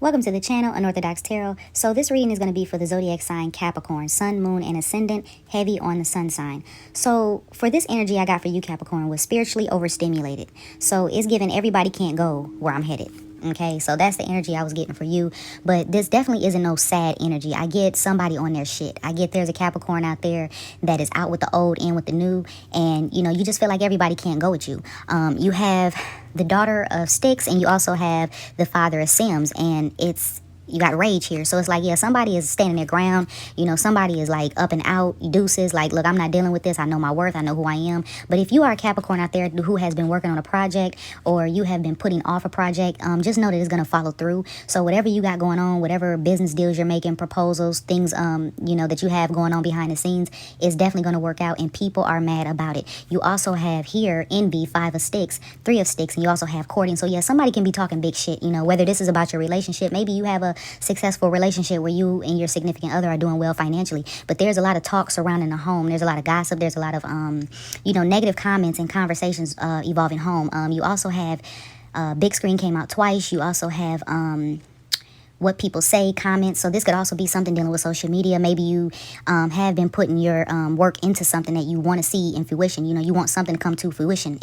Welcome to the channel, Unorthodox Tarot. So this reading is going to be for the zodiac sign Capricorn, sun, moon, and ascendant, heavy on the sun sign. So for this energy I got for you, Capricorn, was spiritually overstimulated. So it's given everybody can't go where I'm headed. Okay, so that's the energy I was getting for you. But this definitely isn't no sad energy. I get somebody on their shit. I get there's a Capricorn out there that is out with the old and with the new. And, you know, you just feel like everybody can't go with you. You have the daughter of Styx and you also have the father of Sims. And you got rage here. So it's like, yeah, somebody is standing their ground. You know, somebody is like up and out, deuces. Like, look, I'm not dealing with this. I know my worth. I know who I am. But if you are a Capricorn out there who has been working on a project or you have been putting off a project, just know that it's going to follow through. So whatever you got going on, whatever business deals you're making, proposals, things, you know, that you have going on behind the scenes is definitely going to work out and people are mad about it. You also have here envy, 5 of sticks, 3 of sticks, and you also have courting. So yeah, somebody can be talking big shit, you know, whether this is about your relationship. Maybe you have a successful relationship where you and your significant other are doing well financially, but there's a lot of talk surrounding the home. There's a lot of gossip. There's a lot of you know, negative comments and conversations evolving home. You also have big screen came out twice. You also have what people say, comments. So this could also be something dealing with social media. Maybe you have been putting your work into something that you want to see in fruition. You know, you want something to come to fruition,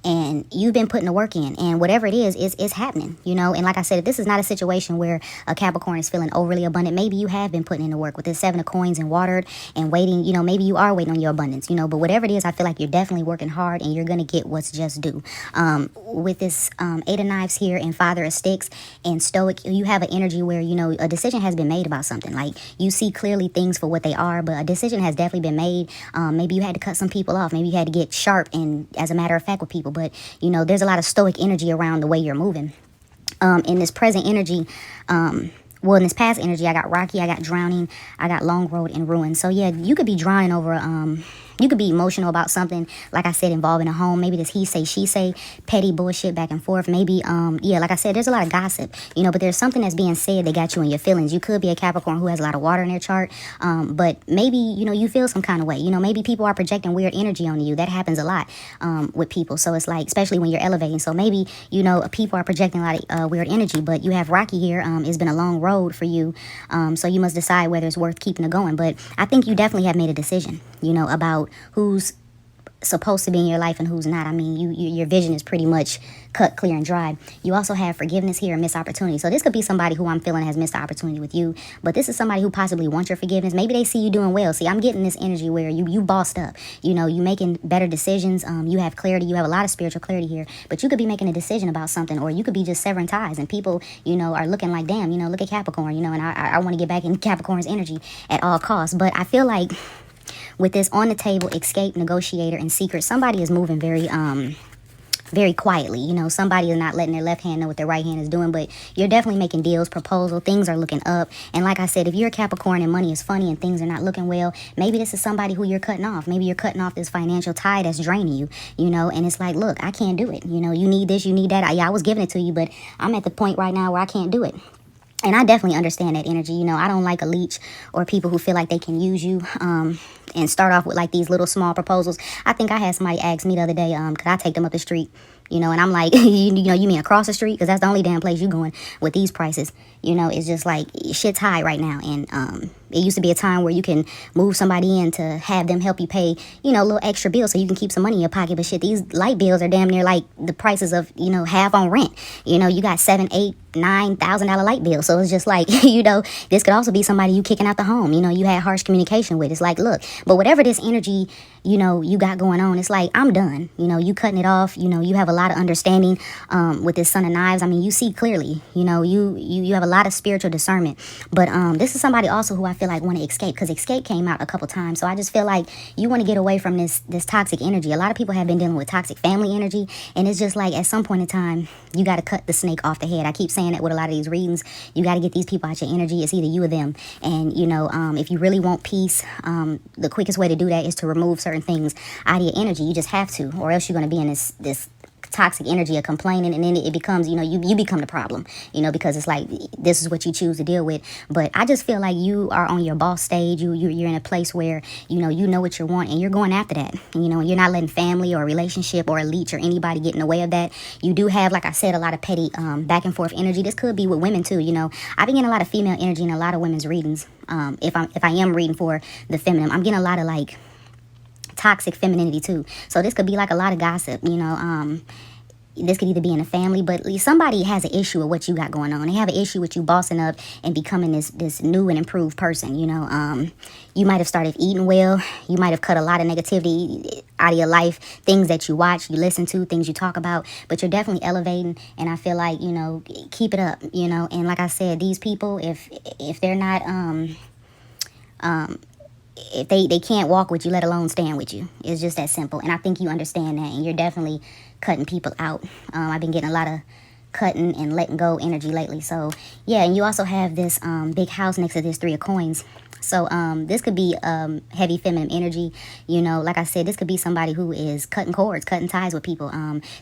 and you've been putting the work in, and whatever it is happening, you know. And like I said, this is not a situation where a Capricorn is feeling overly abundant. Maybe you have been putting in the work with this 7 of coins and watered and waiting, you know, maybe you are waiting on your abundance, you know, but whatever it is, I feel like you're definitely working hard and you're going to get what's just due. With this 8 of knives here and father of sticks and stoic, you have an energy where, you know, a decision has been made about something. Like, you see clearly things for what they are, but a decision has definitely been made. Maybe you had to cut some people off. Maybe you had to get sharp and, as a matter of fact, with people. But, you know, there's a lot of stoic energy around the way you're moving. In this present energy, well, in this past energy, I got rocky, I got drowning, I got long road and ruin. So yeah, you could be drowning over you could be emotional about something, like I said, involving a home. Maybe this he say, she say, petty bullshit back and forth. Maybe, yeah, like I said, there's a lot of gossip, you know, but there's something that's being said that got you in your feelings. You could be a Capricorn who has a lot of water in their chart, but maybe, you know, you feel some kind of way. You know, maybe people are projecting weird energy on you. That happens a lot with people. So it's like, especially when you're elevating. So maybe, you know, people are projecting a lot of weird energy, but you have rocky here. It's been a long road for you. So you must decide whether it's worth keeping it going. But I think you definitely have made a decision, you know, about who's supposed to be in your life and who's not. I mean, your vision is pretty much cut clear and dry. You also have forgiveness here and missed opportunity. So this could be somebody who I'm feeling has missed the opportunity with you, but this is somebody who possibly wants your forgiveness. Maybe they see you doing well. See, I'm getting this energy where you bossed up. You know, you making better decisions. You have clarity. You have a lot of spiritual clarity here, but you could be making a decision about something, or you could be just severing ties, and people, you know, are looking like, damn, you know, look at Capricorn, you know, and I want to get back in Capricorn's energy at all costs. But I feel like with this on the table, escape, negotiator, and secret, somebody is moving very quietly. You know, somebody is not letting their left hand know what their right hand is doing, but you're definitely making deals, proposal, things are looking up. And like I said, if you're a Capricorn and money is funny and things are not looking well, maybe this is somebody who you're cutting off. Maybe you're cutting off this financial tie that's draining you, you know, and it's like, look, I can't do it. You know, you need this, you need that. I was giving it to you, but I'm at the point right now where I can't do it. And I definitely understand that energy. You know, I don't like a leech or people who feel like they can use you and start off with like these little small proposals. I think I had somebody ask me the other day, could I take them up the street? You know, and I'm like, you know, you mean across the street? Because that's the only damn place you going with these prices. You know, it's just like, shit's high right now. And it used to be a time where you can move somebody in to have them help you pay, you know, a little extra bill so you can keep some money in your pocket. But shit, these light bills are damn near like the prices of, you know, half on rent. You know, you got $7,000, $8,000, $9,000 light bill. So it's just like, you know, this could also be somebody you kicking out the home. You know, you had harsh communication with. It's like, look, but whatever this energy, you know, you got going on, it's like, I'm done. You know, you cutting it off. You know, you have a lot of understanding with this Son of Knives. I mean, you see clearly. You know, you have a lot of spiritual discernment. But this is somebody also who I feel like want to escape, because escape came out a couple times. So I just feel like you want to get away from this toxic energy. A lot of people have been dealing with toxic family energy, and it's just like at some point in time, you got to cut the snake off the head. I keep saying that with a lot of these readings. You got to get these people out your energy. It's either you or them. And, you know, if you really want peace, the quickest way to do that is to remove certain things out of your energy. You just have to, or else you're going to be in this toxic energy of complaining, and then it becomes, you become the problem, because it's like this is what you choose to deal with. But I just feel like you are on your boss stage. You're in a place where you know what you want, and you're going after that. And you're not letting family or relationship or a leech or anybody get in the way of that. You do have, like I said, a lot of petty back and forth energy. This could be with women too. I've been getting a lot of female energy in a lot of women's readings. If I am reading for the feminine, I'm getting a lot of like toxic femininity too. So this could be like a lot of gossip. This could either be in a family, but somebody has an issue with what you got going on. They have an issue with you bossing up and becoming this new and improved person. You might have started eating well. You might have cut a lot of negativity out of your life, things that you watch, you listen to, things you talk about, but you're definitely elevating. And I feel like, keep it up, and like I said, these people, if they're not, if they can't walk with you, let alone stand with you. It's just that simple. And I think you understand that, and you're definitely cutting people out. I've been getting a lot of cutting and letting go energy lately. So yeah, and you also have this big house next to this 3 of coins. So this could be heavy feminine energy. Like I said, this could be somebody who is cutting cords, cutting ties with people.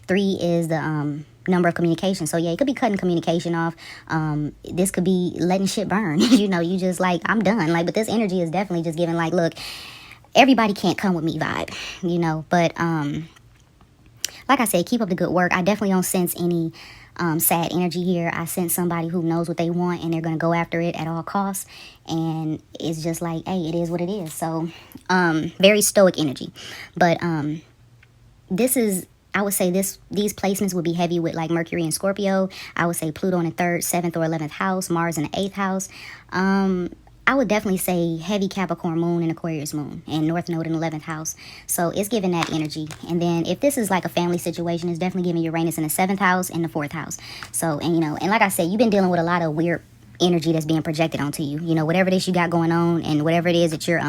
3 is the number of communication. So yeah, it could be cutting communication off. This could be letting shit burn. You just like, I'm done. Like, but this energy is definitely just giving like, look, everybody can't come with me vibe, but like I said, keep up the good work. I definitely don't sense any sad energy here. I sense somebody who knows what they want, and they're going to go after it at all costs. And it's just like, hey, it is what it is. So very stoic energy. But this is, I would say these placements would be heavy with like Mercury and Scorpio. I would say Pluto in the 3rd, 7th, or 11th house, Mars in the 8th house. I would definitely say heavy Capricorn moon and Aquarius moon, and North Node in the 11th house. So it's giving that energy. And then if this is like a family situation, it's definitely giving Uranus in the 7th house and the 4th house. So, and and like I said, you've been dealing with a lot of weird energy that's being projected onto you. Whatever it is you got going on, and whatever it is that you're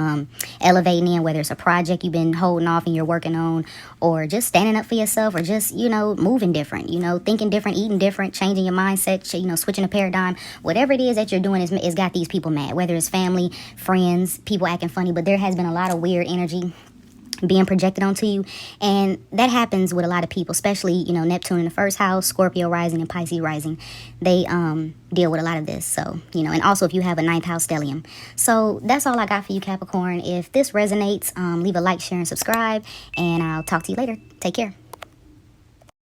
elevating in, whether it's a project you've been holding off and you're working on, or just standing up for yourself, or just moving different, thinking different, eating different, changing your mindset, switching a paradigm. Whatever it is that you're doing is got these people mad, whether it's family, friends, people acting funny. But there has been a lot of weird energy being projected onto you, and that happens with a lot of people, especially Neptune in the 1st house, Scorpio rising, and Pisces rising. They deal with a lot of this. So and also if you have a 9th house stellium. So that's all I got for you, Capricorn. If this resonates, leave a like, share, and subscribe, and I'll talk to you later. Take care.